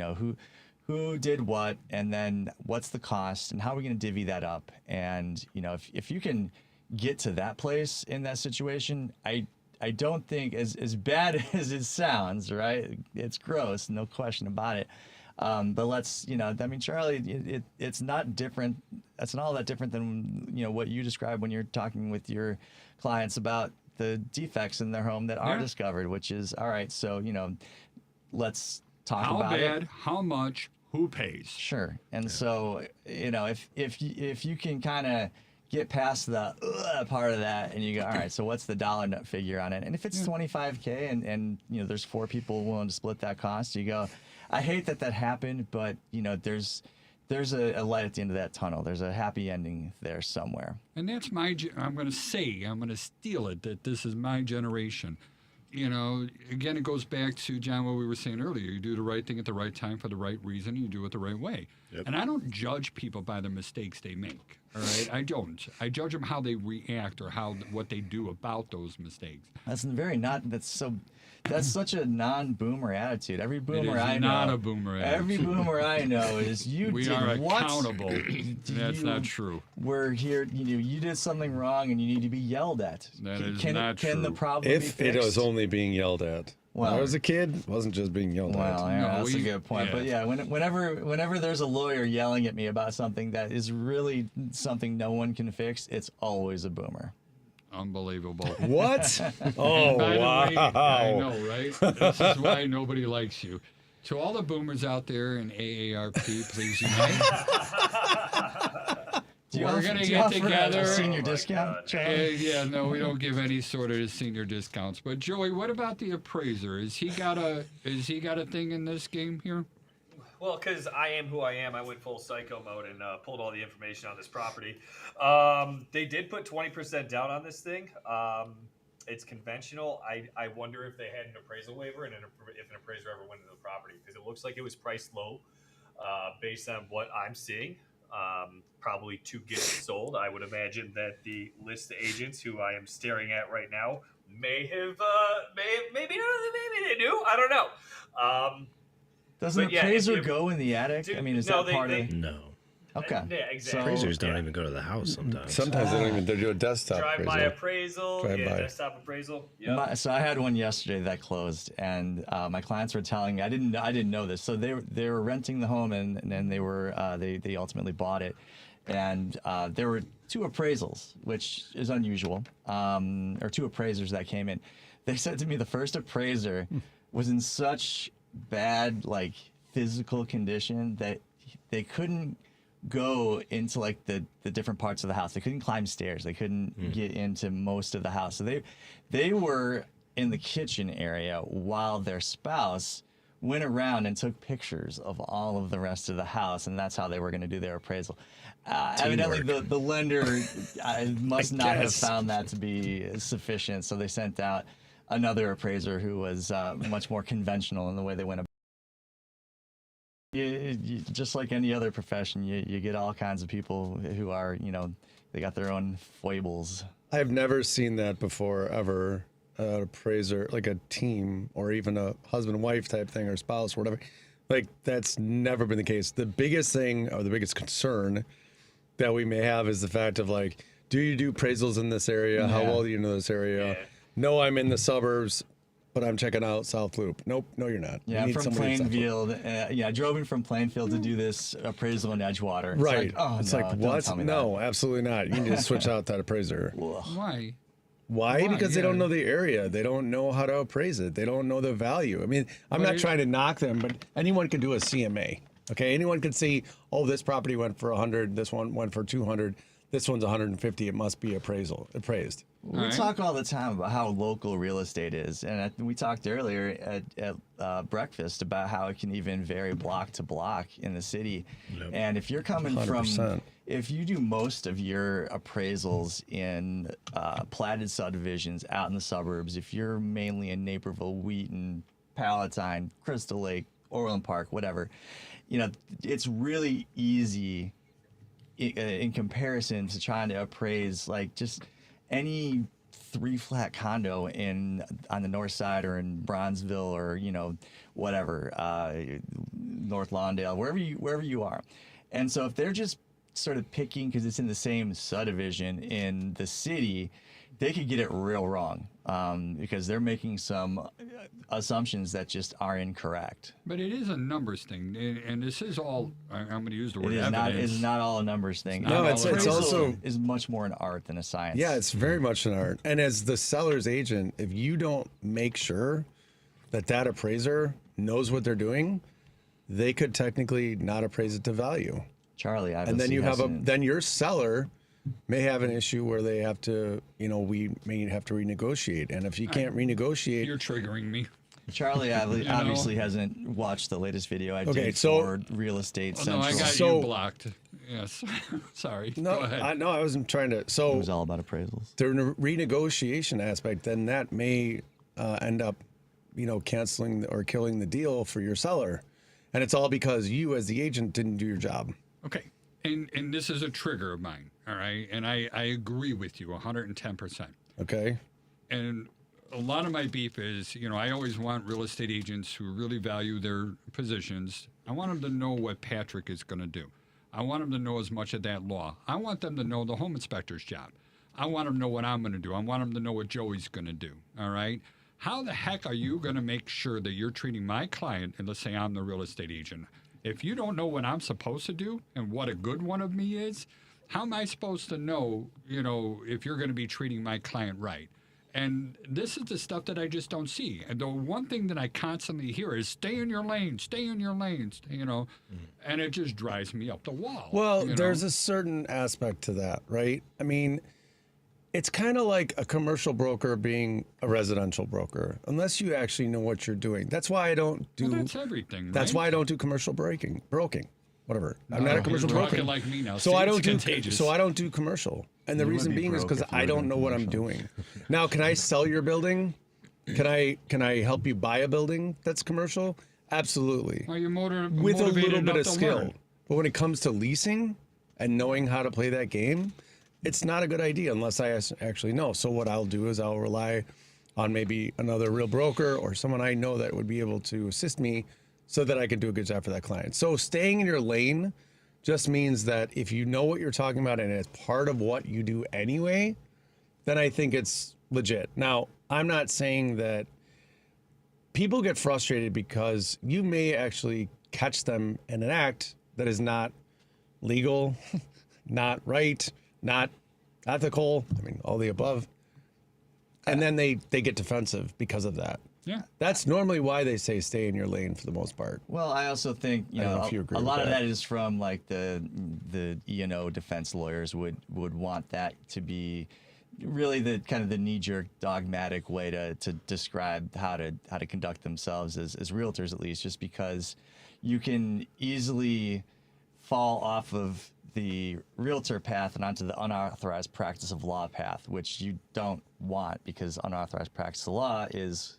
Who did what, and then what's the cost, and how are we going to divvy that up? And if you can get to that place in that situation, I don't think, as bad as it sounds, right? It's gross, no question about it. But let's, I mean, Charlie, it's not different. It's not all that different than, what you describe when you're talking with your clients about the defects in their home that are discovered, which is, all right, so, let's talk about it. How bad, how much, who pays? Sure. And so, if you can kind of get past the part of that and you go, all right, so what's the dollar nut figure on it? And if it's $25K and there's 4 people willing to split that cost, you go, I hate that happened, but there's a light at the end of that tunnel. There's a happy ending there somewhere. And that's I'm going to steal it, that this is my generation. Again, it goes back to, John, what we were saying earlier. You do the right thing at the right time for the right reason. You do it the right way. Yep. And I don't judge people by the mistakes they make. All right, I don't. I judge them how they react or what they do about those mistakes. That's such a non-boomer attitude. Every boomer I know, not a boomer attitude. Every boomer I know is we did are what? accountable. That's not true. We're here. You did something wrong, and you need to be yelled at. That is not true. Can the problem be If fixed? it was only being yelled at. When I was a kid, it wasn't just being yelled at. Well, that's a good point. Yeah. But yeah, whenever there's a lawyer yelling at me about something that is really something no one can fix, it's always a boomer. Unbelievable. What? Oh, By the wow. way, I know, right? This is why nobody likes you. To all the boomers out there in AARP, please unite. We're going to get together. A senior discount, Charlie? No, we don't give any sort of senior discounts. But Joey, what about the appraiser? Has he got a thing in this game here? Well, because I am who I am, I went full psycho mode and pulled all the information on this property. They did put 20% down on this thing. It's conventional. I wonder if they had an appraisal waiver and if an appraiser ever went into the property, because it looks like it was priced low based on what I'm seeing. Probably to get it sold. I would imagine that the list agents who I am staring at right now maybe they do. I don't know. Does an appraiser go in the attic? I mean, is that part of it? No. Okay. Yeah, exactly. Appraisers don't even go to the house sometimes. Sometimes they don't even do a desktop Drive-by appraisal. Drive-by. Desktop appraisal. Yep. So I had one yesterday that closed, and my clients were telling me I didn't know this. So they were renting the home, and then they ultimately bought it, and there were 2 appraisals, which is unusual, or 2 appraisers that came in. They said to me the first appraiser was in such bad physical condition that they couldn't go into the different parts of the house. They couldn't climb stairs. They couldn't get into most of the house. So they were in the kitchen area while their spouse went around and took pictures of all of the rest of the house, and that's how they were going to do their appraisal. Evidently, the lender must not have found that to be sufficient, so they sent out another appraiser who was much more conventional in the way they went about. Just like any other profession, you get all kinds of people who are, they got their own foibles. I've never seen that before, ever. An appraiser, like a team or even a husband and wife type thing or spouse or whatever. That's never been the case. The biggest thing or the biggest concern that we may have is the fact of do you do appraisals in this area? Yeah. How well do you know this area? Yeah. No, I'm in the suburbs, but I'm checking out South Loop. Nope, no, you're not. Yeah, from Plainfield. I drove in from Plainfield to do this appraisal in Edgewater. It's right. It's what? No, absolutely not. You need to switch out that appraiser. Why? Why? Because they don't know the area. They don't know how to appraise it. They don't know the value. I mean, I'm not trying to knock them, but anyone can do a CMA. Okay, anyone can see, this property went for 100, this one went for 200. this one's 150, it must be appraised. We All right. talk all the time about how local real estate is, and we talked earlier at breakfast about how it can even vary block to block in the city. Yep. And if you're coming from, 100%. if you do most of your appraisals in platted subdivisions out in the suburbs, if you're mainly in Naperville, Wheaton, Palatine, Crystal Lake, Orland Park, whatever, you know, it's really easy in comparison to trying to appraise like just any 3-flat condo on the north side or in Bronzeville or, you know, whatever, North Lawndale, wherever you are. And so if they're just sort of picking because it's in the same subdivision in the city, they could get it real wrong because they're making some assumptions that just are incorrect. But it is a numbers thing, and this is all. I'm going to use the It word is evidence. not. It's not all a numbers thing. No, it's Appraisal also- is much more an art than a science. Yeah, it's very much an art. And as the seller's agent, if you don't make sure that appraiser knows what they're doing, they could technically not appraise it to value. Charlie. And then then your seller may have an issue where they have to, you know, we may have to renegotiate. And if you can't renegotiate, You're triggering me. Charlie obviously hasn't watched the latest video I Okay, did so- for Real Estate Oh, Central. no, I got So- you blocked. Yes. Sorry. no, Go ahead. I wasn't trying to. It So was all about appraisals. the renegotiation aspect, then that may end up, you know, canceling or killing the deal for your seller. And it's all because you as the agent didn't do your job. Okay. And this is a trigger of mine. All right. And I agree with you 110%. Okay. And a lot of my beef is, you know, I always want real estate agents who really value their positions. I want them to know what Patrick is going to do. I want them to know as much of that law. I want them to know the home inspector's job. I want them to know what I'm going to do. I want them to know what Joey's going to do. All right. How the heck are you going to make sure that you're treating my client, and let's say I'm the real estate agent, if you don't know what I'm supposed to do and what a good one of me is, how am I supposed to know, you know, if you're going to be treating my client right? And this is the stuff that I just don't see. And the one thing that I constantly hear is stay in your lane, stay in your lanes, you know, and it just drives me up the wall. Well, you know? there's a certain aspect to that, right? I mean, it's kind of like a commercial broker being a residential broker, unless you actually know what you're doing. That's why I don't do. Well, that's everything. That's right? why I don't do commercial broking, whatever. I'm not Oh, a commercial you're talking broker. like me now. So See, I it's don't do. contagious. So I don't do commercial, and the You would reason be being is broke because if you I were don't doing know what I'm commercial. doing. Now, can I sell your building? Can I help you buy a building that's commercial? Absolutely. Well, you're With a motivated little bit enough of to skill. learn. But when it comes to leasing and knowing how to play that game, it's not a good idea unless I actually know. So what I'll do is I'll rely on maybe another real broker or someone I know that would be able to assist me so that I can do a good job for that client. So staying in your lane just means that if you know what you're talking about and it's part of what you do anyway, then I think it's legit. Now, I'm not saying that people get frustrated because you may actually catch them in an act that is not legal, not right, not ethical. I mean, all the above. And then they get defensive because of that. Yeah. That's normally why they say stay in your lane for the most part. Well, I also think I don't know if you agree a with lot of that. that is from like the E&O defense lawyers would want that to be really the kind of the knee-jerk dogmatic way to describe how to conduct themselves as realtors, at least, just because you can easily fall off of the realtor path and onto the unauthorized practice of law path, which you don't want because unauthorized practice of law is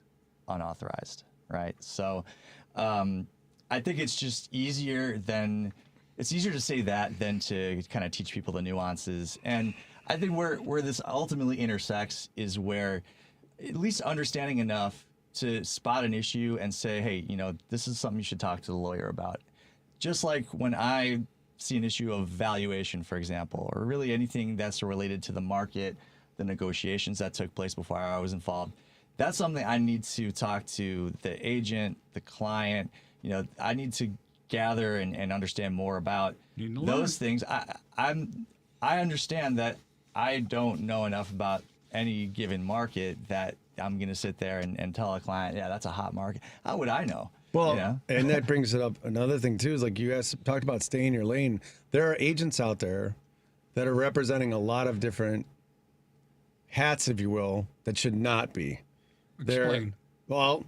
unauthorized, right? So I think it's just easier to say that than to kind of teach people the nuances. And I think where this ultimately intersects is where at least understanding enough to spot an issue and say, hey, you know, this is something you should talk to the lawyer about. Just like when I see an issue of valuation, for example, or really anything that's related to the market, the negotiations that took place before I was involved, that's something I need to talk to the agent, the client. You know, I need to gather and understand more about You need to those learn. things. I understand that I don't know enough about any given market that I'm going to sit there and tell a client, yeah, that's a hot market. How would I know? Well, You know? and that brings it up. Another thing too is like you guys talked about staying in your lane. There are agents out there that are representing a lot of different hats, if you will, that should not be. Explain. Well,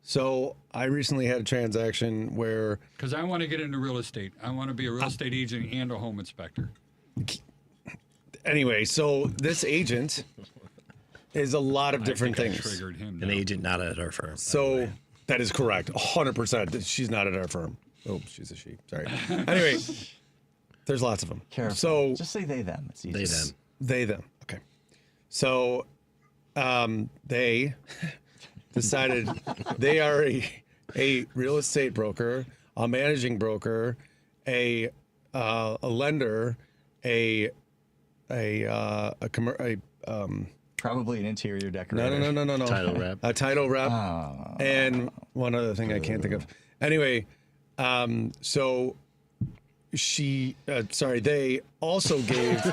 so I recently had a transaction where Because I want to get into real estate. I want to be a real estate agent and a home inspector. anyway, so this agent is a lot of different I think things. I triggered him. An now. agent not at our firm. So that is correct. 100%. She's not at our firm. Oh, she's a she. Sorry. Anyway, there's lots of them. Careful. So Just say they, them. It's easy. They, them. they, them. Okay. So they decided they are a real estate broker, a managing broker, a lender, a Probably an interior decorator. no. Title rep. A title rep. And one other thing I can't think of. Anyway, so they also gave,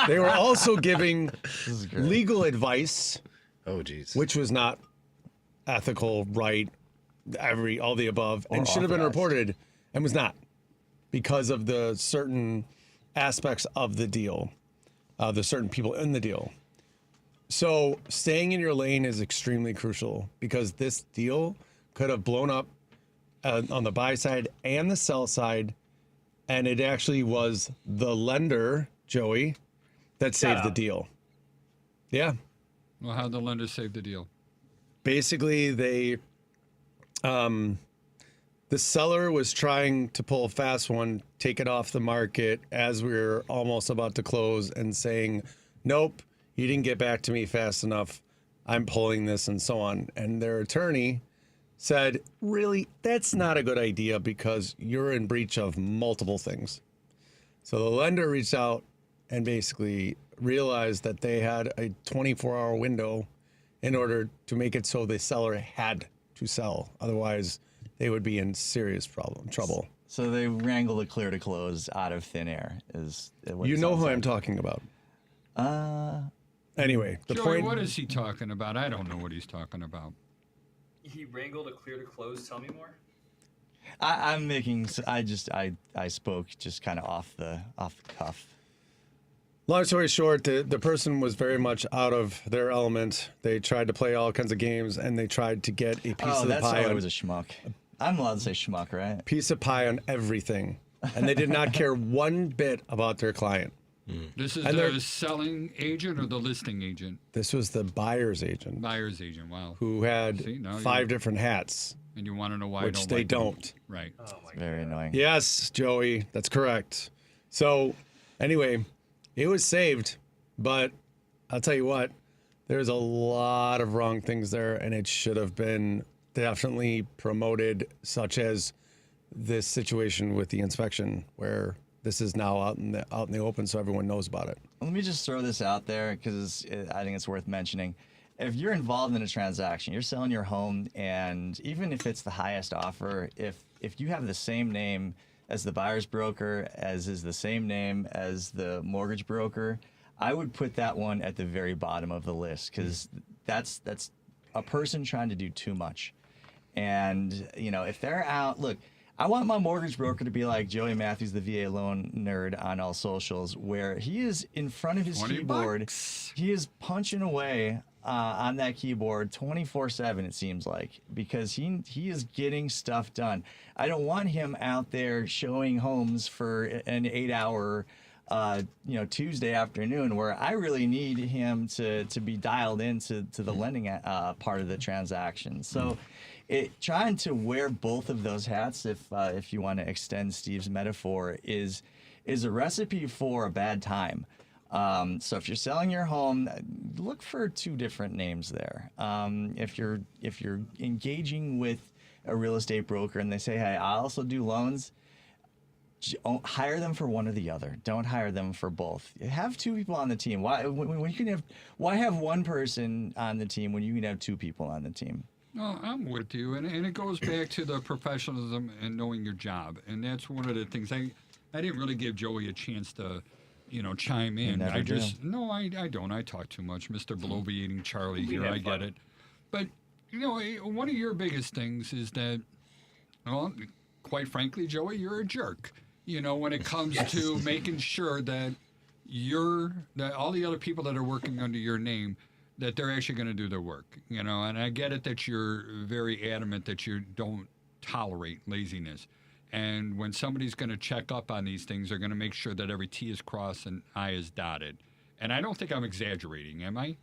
they were also giving legal advice, Oh, geez. which was not ethical, right, all the above, and should have been authorized. reported, and was not, because of the certain aspects of the deal, the certain people in the deal. So staying in your lane is extremely crucial, because this deal could have blown up on the buy side and the sell side, and it actually was the lender, Joey, that saved the deal. Yeah. Well, how'd the lender save the deal? Basically, the seller was trying to pull a fast one, take it off the market as we were almost about to close, and saying, nope, you didn't get back to me fast enough. I'm pulling this, and so on. And their attorney said, really, that's not a good idea, because you're in breach of multiple things. So the lender reached out and basically realized that they had a 24-hour window in order to make it so the seller had to sell. Otherwise, they would be in serious trouble. So they wrangled a clear to close out of thin air. Is what You it know sounds who like. I'm talking about. Anyway, the Joey, point. what is he talking about? I don't know what he's talking about. He wrangled a clear to close. Tell me more. I'm making. I spoke just kind of off the cuff. Long story short, the person was very much out of their element. They tried to play all kinds of games, and they tried to get a piece Oh, of the that's pie. why I On, was a schmuck. I'm allowed to say schmuck, right? piece of pie on everything, and they did not care one bit about their client. This is And the they're- selling agent or the listing agent? This was the buyer's agent Buyer's agent. Wow. who had See, now 5 you- different hats, And you want to know why which I don't they like them. don't. Right. Oh my Very annoying. Yes, Joey, that's correct. So, anyway, it was saved, but I'll tell you what, there's a lot of wrong things there, and it should have been definitely promoted, such as this situation with the inspection, where this is now out in the open, so everyone knows about it. Let me just throw this out there because I think it's worth mentioning. If you're involved in a transaction, you're selling your home, and even if it's the highest offer, if you have the same name as the buyer's broker, as is the same name as the mortgage broker, I would put that one at the very bottom of the list, because that's a person trying to do too much. And if they're out, look, I want my mortgage broker to be like Joey Mathews, the VA loan nerd on all socials, where he is in front of his keyboard. $20. He is punching away on that keyboard 24/7, it seems like, because he is getting stuff done. I don't want him out there showing homes for an 8-hour Tuesday afternoon, where I really need him to be dialed into the lending part of the transaction. So trying to wear both of those hats, if you want to extend Steve's metaphor, is a recipe for a bad time. So if you're selling your home, look for 2 different names there. If you're engaging with a real estate broker and they say, hey, I also do loans, hire them for one or the other. Don't hire them for both. Have 2 people on the team. Why have one person on the team when you can have 2 people on the team? No, I'm with you, and it goes back to the professionalism and knowing your job, and that's one of the things. I didn't really give Joey a chance to, chime in. never do. I don't. I talk too much, Mr. Bloviating Charlie here. have I get fun. it, but one of your biggest things is that, well, quite frankly, Joey, you're a jerk. When it comes to making sure that all the other people that are working under your name, that they're actually going to do their work, you know. And I get it that you're very adamant that you don't tolerate laziness. And when somebody's going to check up on these things, they're going to make sure that every T is crossed and I is dotted. And I don't think I'm exaggerating, am I?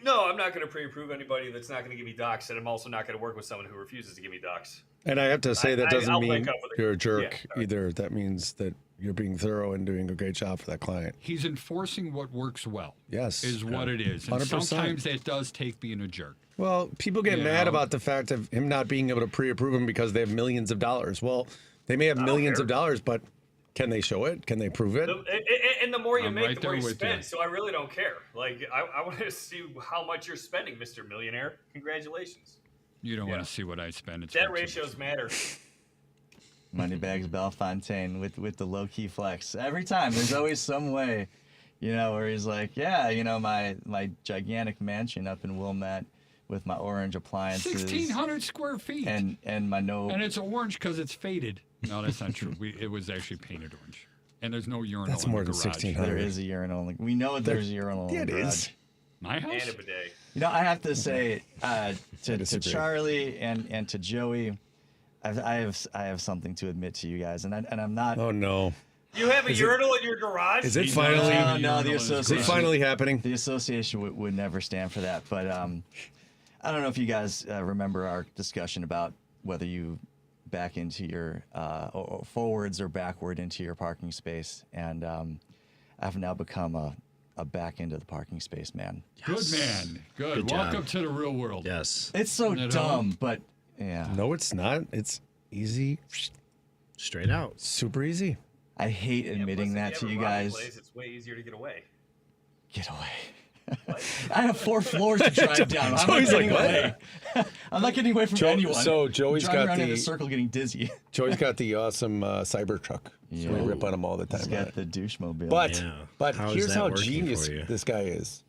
No, I'm not going to pre-approve anybody that's not going to give me docs, and I'm also not going to work with someone who refuses to give me docs. And I have to say that doesn't I'll mean link up with you're a jerk Yeah. either. That means that you're being thorough and doing a great job for that client. He's enforcing what works well. Yes. Is what it is. And 100%. sometimes that does take being a jerk. Well, people get You mad know? about the fact of him not being able to pre-approve him because they have millions of dollars. Well, they may have millions care. of dollars, but can they show it? Can they prove it? And the more you I'm make, right the more there you with spend. you. So I really don't care. Like, I want to see how much you're spending, Mr. Millionaire. Congratulations. You don't Yeah. want to see what I spend. It's Debt way too ratios much. matter. Moneybags Bellefontaine with the low key flex. Every time there's always some way, you know, where he's like, yeah, you know, my gigantic mansion up in Wilmette with my orange appliances 1,600 square feet. and my no And it's orange because it's faded. No, that's not true. It was actually painted orange. And there's no urinal That's in more the than garage. 1,600. there is a urinal. We know there's a urinal Yeah, in it the garage. is. My And house? a bidet. You know, I have to say to disagree. Charlie and to Joey, I have something to admit to you guys, and I'm not. Oh no! You have a urinal in your garage? Is it He finally? does have a No, the urinal in his Is it association- garage. finally happening? The association would never stand for that. But I don't know if you guys remember our discussion about whether you back into your or forwards or backward into your parking space, and I've now become a back into the parking space man. Good man. Good. Good job. Welcome to the real world. Yes. It's so You know? dumb, but yeah, No, it's not. It's easy, Straight out. super easy. I hate Yeah, admitting plus, that if to have you a Raleigh guys. Place, it's way easier to get away. Get away. I have 4 floors to drive down. I'm not Joey's getting like, away. I'm not getting away from anyone. so Joey's driving got around in the- a circle, getting dizzy. Joey's got the awesome cyber truck. So we Yeah. rip on him all the time. He's on got it. the douche mobile. But Yeah. but How is here's that how working genius for you? this guy is.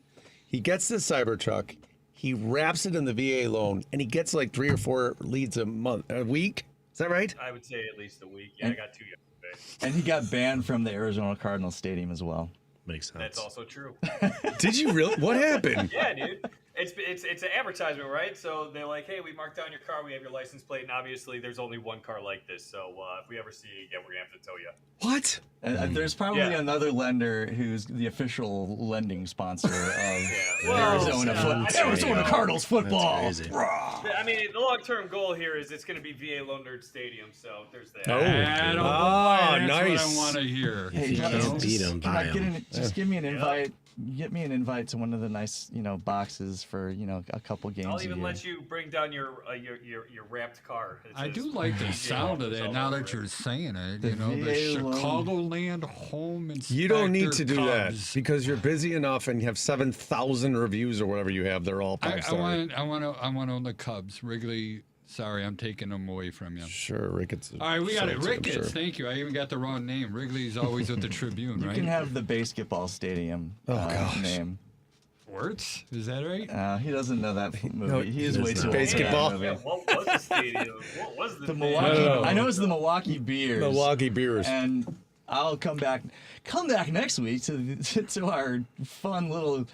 He gets the Cybertruck, he wraps it in the VA loan, and he gets like 3 or 4 leads a week. Is that right? I would say at least a week. Yeah, I got 2 yesterday. And he got banned from the Arizona Cardinals stadium as well. Makes sense. That's also true. Did you really? What happened? Yeah, dude. It's an advertisement, right? So they're like, hey, we marked down your car, we have your license plate, and obviously there's only one car like this. So if we ever see you again, we're gonna have to tell you. What? And there's probably Yeah. another lender who's the official lending sponsor of Well, Arizona, Arizona Cardinals football. That's crazy. I mean, the long-term goal here is it's going to be VA Lone Nerd Stadium, so there's that. Oh. And Ah, that's nice. what I want to hear. Hey, you you know, can't just- beat 'em, can I buy get 'em. an- just give me an invite. Get me an invite to one of the nice, boxes for a couple games. I'll a even year. let you bring down your wrapped car. It I says do like the VA sound of Office that all now over that it. you're saying it. The You know, the VA loan. Chicagoland home inspector You don't need to do that Cubs. because you're busy enough and you have 7,000 reviews or whatever you have. They're all I 5-star. want to own the Cubs. Wrigley, sorry, I'm taking them away from you. Sure, Ricketts. All right, we got it. I'm Ricketts, sure. thank you. I even got the wrong name. Wrigley's always with the Tribune, You right? can have the basketball stadium gosh. name. Wirtz, is that right? He doesn't know that movie. No, he is he way does too not. old for that Basketball? movie. Yeah, what was the stadium? What was the The name? Milwaukee. No. I know it's the Milwaukee Beers. Milwaukee Beers. And I'll come back next week to our fun little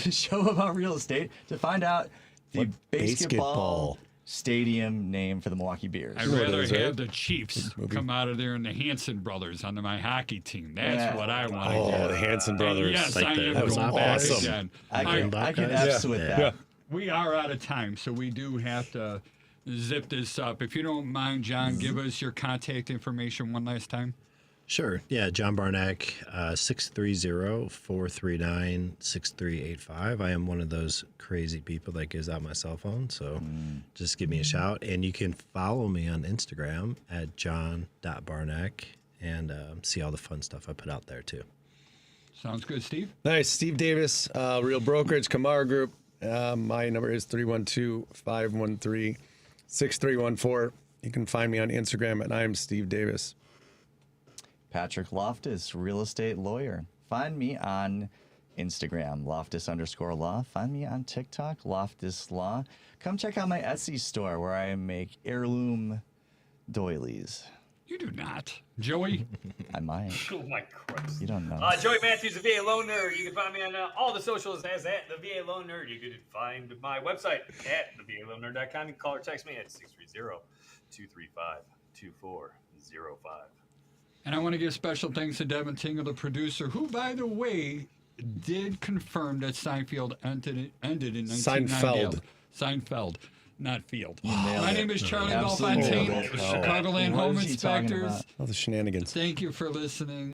show about real estate to find out the What basketball basketball? stadium name for the Milwaukee Beers. I'd know what it rather is, right? have the Chiefs come out of there and the Hanson brothers on my hockey team. That's Yeah. what I want to Oh, get. the Hanson brothers. Yes, Like I the- am that was going back awesome. again. I can Buckeyes? F's with that. Yeah. We are out of time, so we do have to zip this up. If you don't mind, John, give us your contact information one last time. Sure. Yeah, John Barnack, 630-439-6385. I am one of those crazy people that gives out my cell phone, so just give me a shout. And you can follow me on Instagram at john.barnack and see all the fun stuff I put out there, too. Sounds good, Steve? Nice. Steve Davis, Real Brokerage, Kamar Group. My number is 312-513-6314. You can find me on Instagram, and I'm Steve Davis. Patrick Loftus, real estate lawyer. Find me on Instagram, Loftus_law. Find me on TikTok, Loftus Law. Come check out my Etsy store where I make heirloom doilies. You do not. Joey? I might. Oh my Christ. You don't know. Joey Mathews, the VA Loan Nerd. You can find me on all the socials as at the VA Loan Nerd. You can find my website at thevaloannerd.com. You can call or text me at 630-235-2405. And I want to give special thanks to Devin Tingle, the producer, who, by the way, did confirm that Seinfeld ended in 1998. Seinfeld, not Field. nailed My it. name is Charlie Absolutely Bellefontaine, nailed it. Chicagoland What Home is he talking Inspectors. about? All the shenanigans. Thank you for listening.